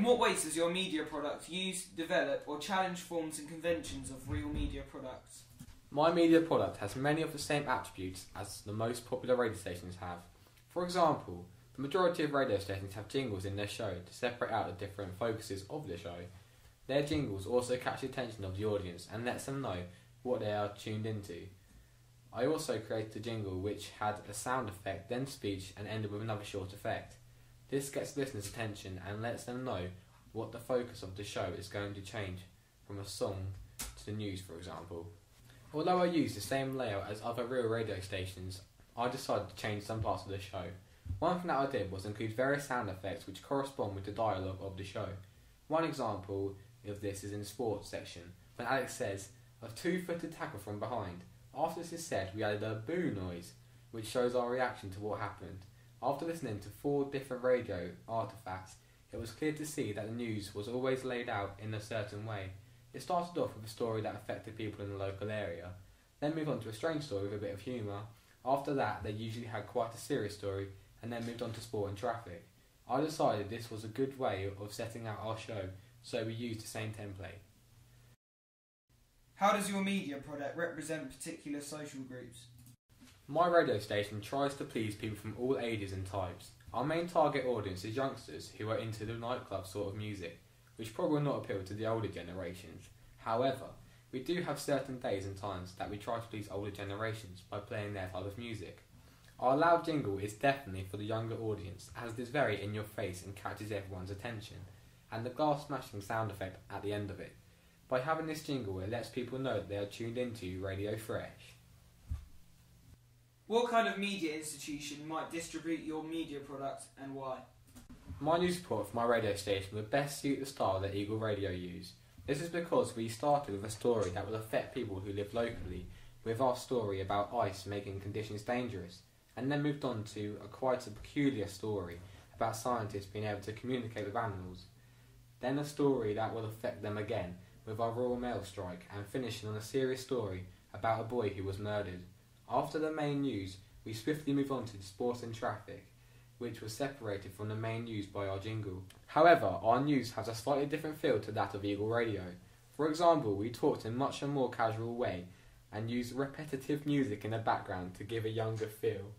In what ways does your media product use, develop or challenge forms and conventions of real media products? My media product has many of the same attributes as the most popular radio stations have. For example, the majority of radio stations have jingles in their show to separate out the different focuses of the show. Their jingles also catch the attention of the audience and lets them know what they are tuned into. I also created a jingle which had a sound effect, then speech, and ended with another short effect. This gets listeners' attention and lets them know what the focus of the show is going to change from a song to the news, for example. Although I used the same layout as other real radio stations, I decided to change some parts of the show. One thing that I did was include various sound effects which correspond with the dialogue of the show. One example of this is in the sports section, when Alex says, "A two-footed tackle from behind." After this is said, we added a boo noise, which shows our reaction to what happened. After listening to 4 different radio artefacts, it was clear to see that the news was always laid out in a certain way. It started off with a story that affected people in the local area, then moved on to a strange story with a bit of humour. After that, they usually had quite a serious story, and then moved on to sport and traffic. I decided this was a good way of setting out our show, so we used the same template. How does your media product represent particular social groups? My radio station tries to please people from all ages and types. Our main target audience is youngsters who are into the nightclub sort of music, which probably will not appeal to the older generations. However, we do have certain days and times that we try to please older generations by playing their type of music. Our loud jingle is definitely for the younger audience, as it is very in your face and catches everyone's attention, and the glass smashing sound effect at the end of it. By having this jingle, it lets people know that they are tuned into Radio Fresh. What kind of media institution might distribute your media product and why? My news report for my radio station would best suit the style that Eagle Radio use. This is because we started with a story that will affect people who live locally, with our story about ice making conditions dangerous, and then moved on to quite a peculiar story about scientists being able to communicate with animals. Then a story that will affect them again, with our Royal Mail strike, and finishing on a serious story about a boy who was murdered. After the main news, we swiftly move on to sport and traffic, which was separated from the main news by our jingle. However, our news has a slightly different feel to that of Eagle Radio. For example, we talked in much a more casual way and used repetitive music in the background to give a younger feel.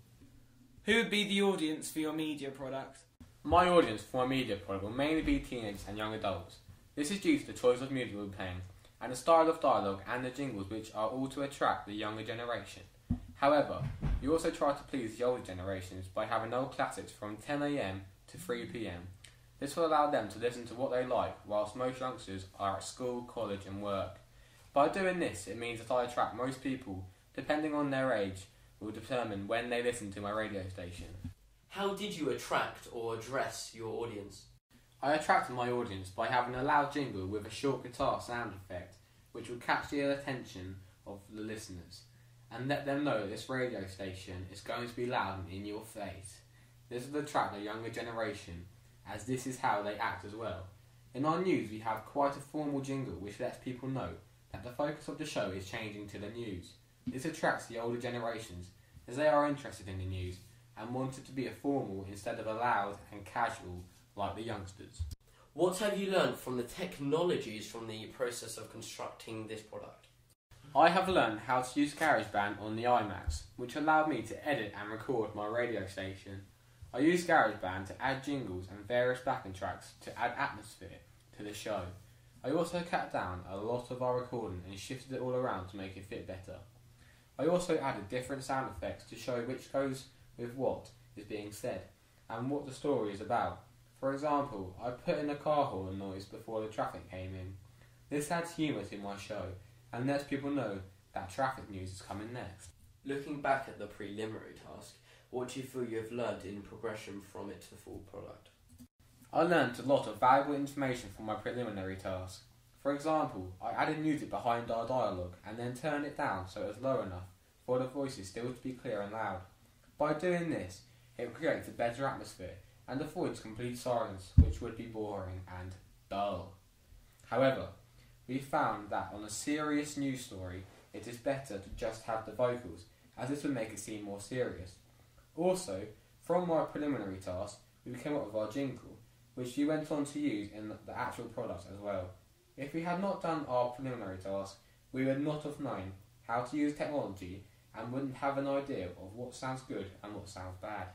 Who would be the audience for your media product? My audience for my media product will mainly be teenagers and young adults. This is due to the choice of music we're playing, and the style of dialogue and the jingles, which are all to attract the younger generation. However, we also try to please the older generations by having old classics from 10 AM to 3 PM. This will allow them to listen to what they like, whilst most youngsters are at school, college and work. By doing this, it means that I attract most people, depending on their age, will determine when they listen to my radio station. How did you attract or address your audience? I attracted my audience by having a loud jingle with a short guitar sound effect, which would catch the attention of the listeners, and let them know that this radio station is going to be loud and in your face. This will attract the younger generation, as this is how they act as well. In our news, we have quite a formal jingle which lets people know that the focus of the show is changing to the news. This attracts the older generations, as they are interested in the news and want it to be a formal instead of a loud and casual like the youngsters. What have you learned from the technologies from the process of constructing this product? I have learned how to use GarageBand on the iMacs, which allowed me to edit and record my radio station. I used GarageBand to add jingles and various backing tracks to add atmosphere to the show. I also cut down a lot of our recording and shifted it all around to make it fit better. I also added different sound effects to show which goes with what is being said and what the story is about. For example, I put in a car horn noise before the traffic came in. This adds humour to my show and lets people know that traffic news is coming next. Looking back at the preliminary task, what do you feel you have learned in progression from it to the full product? I learnt a lot of valuable information from my preliminary task. For example, I added music behind our dialogue and then turned it down so it was low enough for the voices still to be clear and loud. By doing this, it creates a better atmosphere and avoids complete silence, which would be boring and dull. However, we found that on a serious news story, it is better to just have the vocals, as this would make it seem more serious. Also, from my preliminary task, we came up with our jingle. which you went on to use in the actual product as well. If we had not done our preliminary task, we would not have known how to use technology and wouldn't have an idea of what sounds good and what sounds bad.